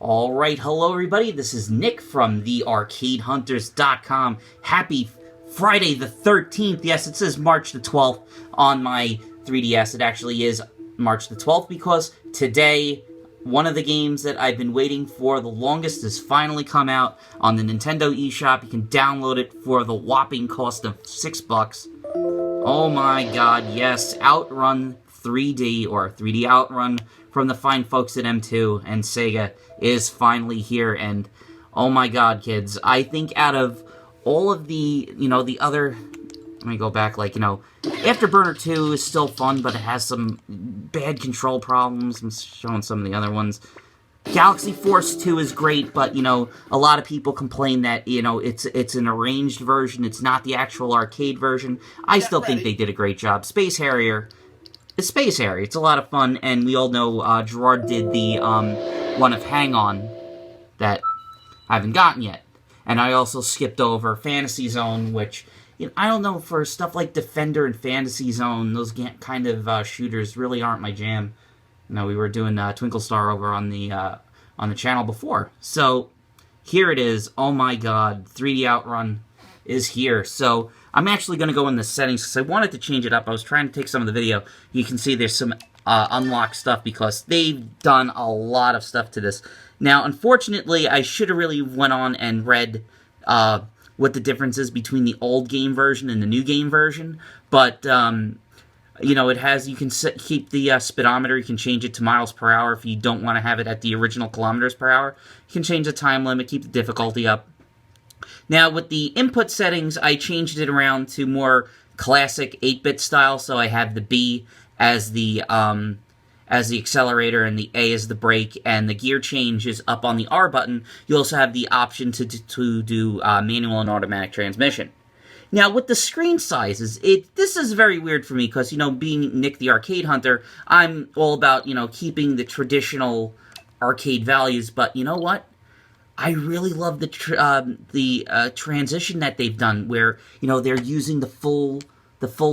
Alright, hello everybody, this is Nick from thearcadehunters.com. Happy Friday the 13th. Yes, it says March the 12th on my 3DS. It actually is March the 12th because today, one of the games that I've been waiting for the longest has finally come out on the Nintendo eShop. You can download it for the whopping cost of $6. Oh my god, yes, OutRun 3D, or 3D OutRun from the fine folks at M2 and Sega is finally here, and oh my god, kids, I think out of all of the, the other, let me go back, Afterburner II is still fun, but it has some bad control problems. I'm showing some of the other ones. Galaxy Force 2 is great, but, a lot of people complain that, it's an arranged version, it's not the actual arcade version. I still think they did a great job. Space Harrier, it's Space Harrier, it's a lot of fun, and we all know Gerard did the one of Hang On that I haven't gotten yet. And I also skipped over Fantasy Zone, which, I don't know, for stuff like Defender and Fantasy Zone, those kind of shooters really aren't my jam. We were doing Twinkle Star over on the channel before. So, here it is. Oh my god, 3D OutRun is here. So, I'm actually going to go in the settings, because I wanted to change it up. I was trying to take some of the video. You can see there's some unlocked stuff, because they've done a lot of stuff to this. Now, unfortunately, I should have really went on and read what the difference is between the old game version and the new game version. But, it has, you can keep the speedometer, you can change it to miles per hour if you don't want to have it at the original kilometers per hour. You can change the time limit, keep the difficulty up. Now, with the input settings, I changed it around to more classic 8-bit style, so I have the B as the accelerator and the A as the brake, and the gear change is up on the R button. You also have the option to do manual and automatic transmission. Now, with the screen sizes, this is very weird for me, because, being Nick the Arcade Hunter, I'm all about, keeping the traditional arcade values, but you know what? I really love the transition that they've done, where, they're using the full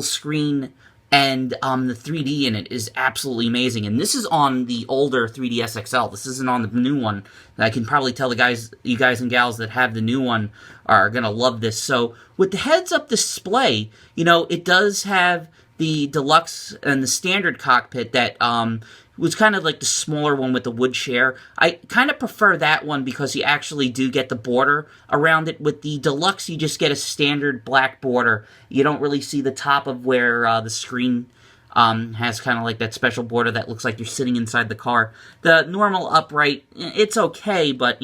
screen, and the 3D in it is absolutely amazing. And this is on the older 3DS XL. This isn't on the new one. I can probably tell you guys and gals that have the new one are going to love this. So, with the heads-up display, it does have the deluxe and the standard cockpit that was kind of like the smaller one with the wood chair. I kind of prefer that one because you actually do get the border around it. With the deluxe, you just get a standard black border. You don't really see the top of where the screen has kind of like that special border that looks like you're sitting inside the car. The normal upright, it's okay, but,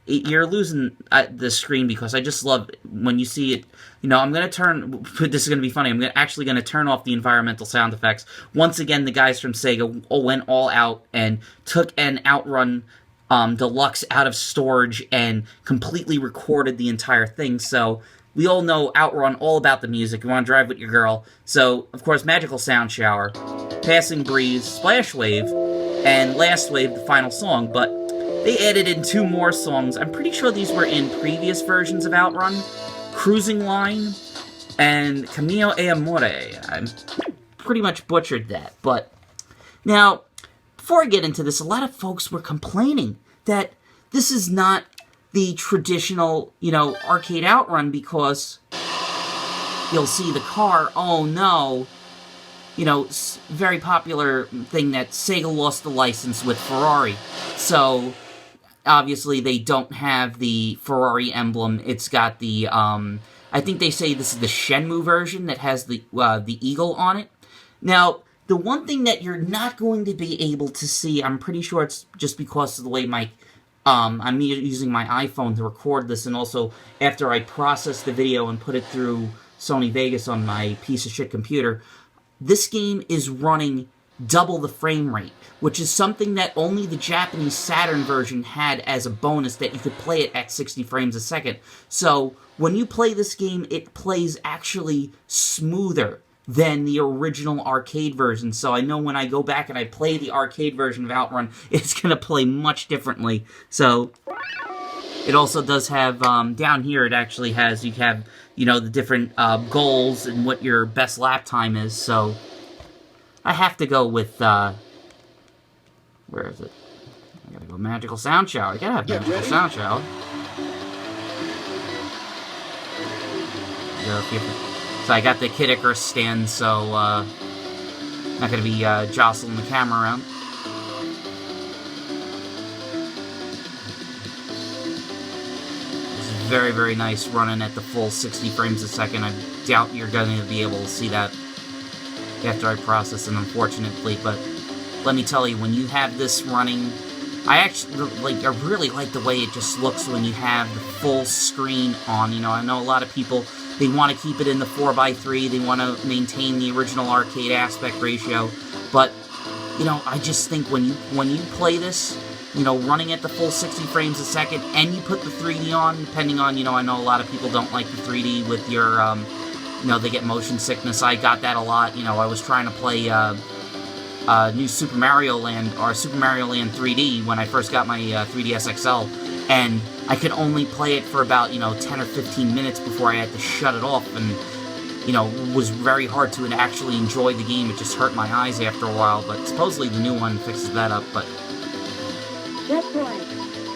you're losing the screen, because I just love when you see it. I'm going to turn, this is going to be funny, I'm actually going to turn off the environmental sound effects. Once again, the guys from Sega went all out and took an OutRun Deluxe out of storage and completely recorded the entire thing. So, we all know OutRun, all about the music. You want to drive with your girl. So, of course, Magical Sound Shower, Passing Breeze, Splash Wave, and Last Wave, the final song. But they added in 2 more songs. I'm pretty sure these were in previous versions of OutRun. Cruising Line and Camino e Amore. I pretty much butchered that. But now, before I get into this, a lot of folks were complaining that this is not the traditional, arcade OutRun, because you'll see the car, oh no, very popular thing that Sega lost the license with Ferrari. So, obviously, they don't have the Ferrari emblem. It's got the, I think they say this is the Shenmue version that has the eagle on it. Now, the one thing that you're not going to be able to see, I'm pretty sure it's just because of the way I'm using my iPhone to record this, and also after I process the video and put it through Sony Vegas on my piece of shit computer, this game is running double the frame rate, which is something that only the Japanese Saturn version had as a bonus, that you could play it at 60 frames a second. So, when you play this game, it plays actually smoother than the original arcade version. So I know when I go back and I play the arcade version of OutRun, it's going to play much differently. So, it also does have, down here it actually has, you have, the different goals and what your best lap time is. So, I have to go with, where is it? I gotta go magical sound shower. I gotta have magical sound shower. So I got the Kid Icarus stand, so not gonna be jostling the camera around. This is very, very nice running at the full 60 frames a second. I doubt you're going to be able to see that after I process it, unfortunately, but let me tell you, when you have this running, I really like the way it just looks when you have the full screen on. You know, I know a lot of people, they want to keep it in the 4:3, they want to maintain the original arcade aspect ratio, but, you know, I just think when you play this, you know, running at the full 60 frames a second, and you put the 3D on, depending on, you know, I know a lot of people don't like the 3D with your, you know, they get motion sickness. I got that a lot. You know, I was trying to play new Super Mario Land, or Super Mario Land 3D when I first got my 3DS XL, and I could only play it for about, you know, 10 or 15 minutes before I had to shut it off, and, you know, it was very hard to actually enjoy the game. It just hurt my eyes after a while, but supposedly the new one fixes that up, but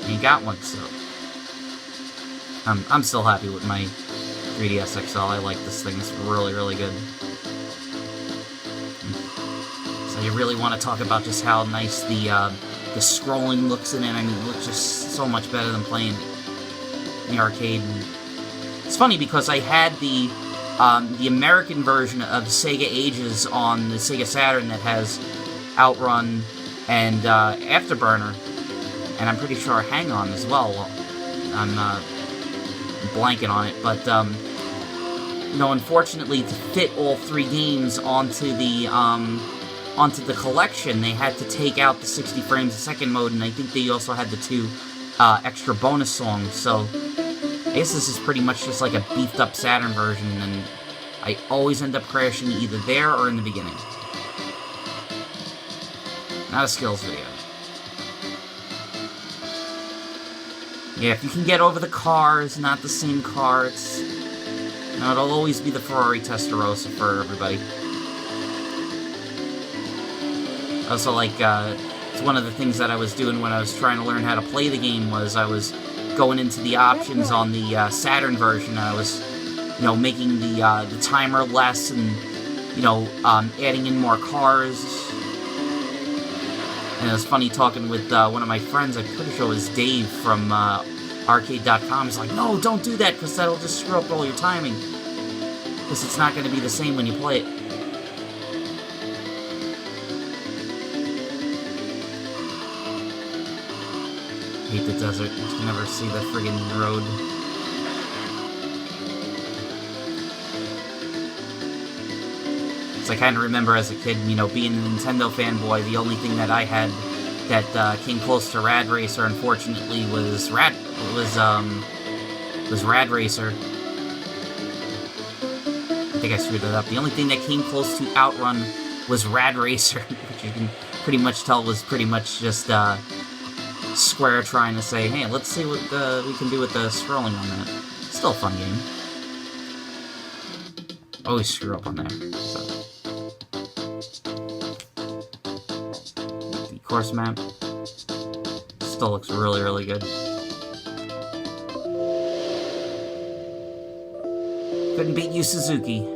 you got one, so I'm still happy with my 3DS XL. I like this thing. It's really, really good. So you really want to talk about just how nice the scrolling looks in it. I mean, it looks just so much better than playing in the arcade. And it's funny because I had the American version of Sega Ages on the Sega Saturn that has OutRun and Afterburner, and I'm pretty sure Hang On as well. I'm blanking on it, but you know, unfortunately, to fit all three games onto the collection, they had to take out the 60 frames a second mode, and I think they also had the 2 extra bonus songs. So I guess this is pretty much just like a beefed up Saturn version, and I always end up crashing either there or in the beginning. Not a skills video. Yeah, if you can get over the car, it's not the same car. It's, you know, it'll always be the Ferrari Testarossa for everybody. Also, like, it's one of the things that I was doing when I was trying to learn how to play the game was I was going into the options on the Saturn version. I was, you know, making the timer less and, you know, adding in more cars. And it was funny talking with one of my friends. I'm pretty sure it was Dave from Arcade.com. He's like, no, don't do that, because that'll just screw up all your timing. Because it's not going to be the same when you play it. Hate the desert. You can never see the friggin' road. So I kind of remember as a kid, you know, being a Nintendo fanboy, the only thing that I had that came close to Rad Racer, unfortunately, was Rad Racer. I think I screwed that up. The only thing that came close to OutRun was Rad Racer, which you can pretty much tell was pretty much just Square trying to say, hey, let's see what we can do with the scrolling on that. Still a fun game. Always screw up on there. So. The course map still looks really, really good. Couldn't beat you, Suzuki.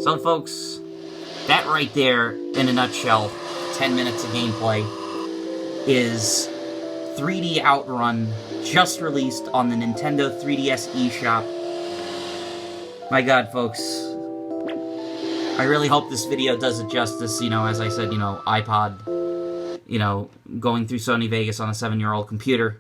So, folks, that right there, in a nutshell, 10 minutes of gameplay, is 3D OutRun, just released on the Nintendo 3DS eShop. My god, folks. I really hope this video does it justice. You know, as I said, you know, iPod, you know, going through Sony Vegas on a 7-year-old computer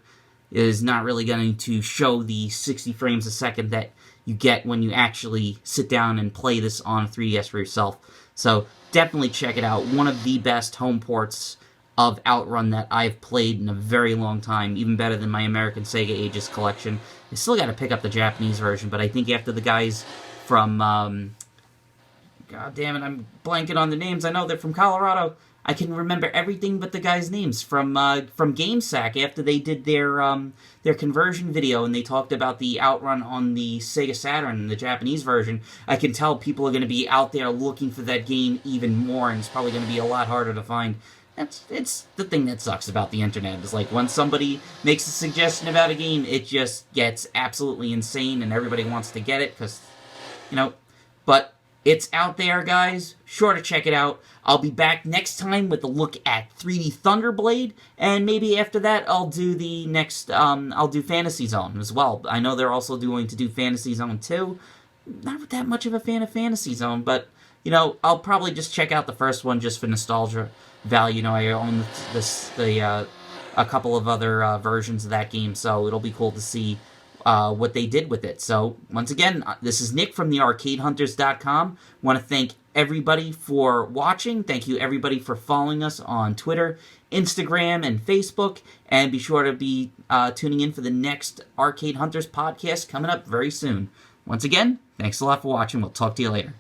is not really going to show the 60 frames a second that you get when you actually sit down and play this on a 3DS for yourself. So definitely check it out. One of the best home ports of OutRun that I've played in a very long time, even better than my American Sega Ages collection. I still got to pick up the Japanese version, but I think after the guys from, god damn it, I'm blanking on the names. I know they're from Colorado. I can remember everything but the guys' names from GameSack after they did their conversion video and they talked about the OutRun on the Sega Saturn, the Japanese version. I can tell people are going to be out there looking for that game even more, and it's probably going to be a lot harder to find. It's the thing that sucks about the internet. Is like when somebody makes a suggestion about a game, it just gets absolutely insane, and everybody wants to get it because, but it's out there, guys. Sure to check it out. I'll be back next time with a look at 3D Thunderblade, and maybe after that I'll do the next, I'll do Fantasy Zone as well. I know they're also going to do Fantasy Zone 2. Not that much of a fan of Fantasy Zone, but, I'll probably just check out the first one just for nostalgia value. I own a couple of other versions of that game, so it'll be cool to see what they did with it. So, once again, this is Nick from the ArcadeHunters.com. Want to thank everybody for watching. Thank you, everybody, for following us on Twitter, Instagram, and Facebook. And be sure to be tuning in for the next Arcade Hunters podcast coming up very soon. Once again, thanks a lot for watching. We'll talk to you later.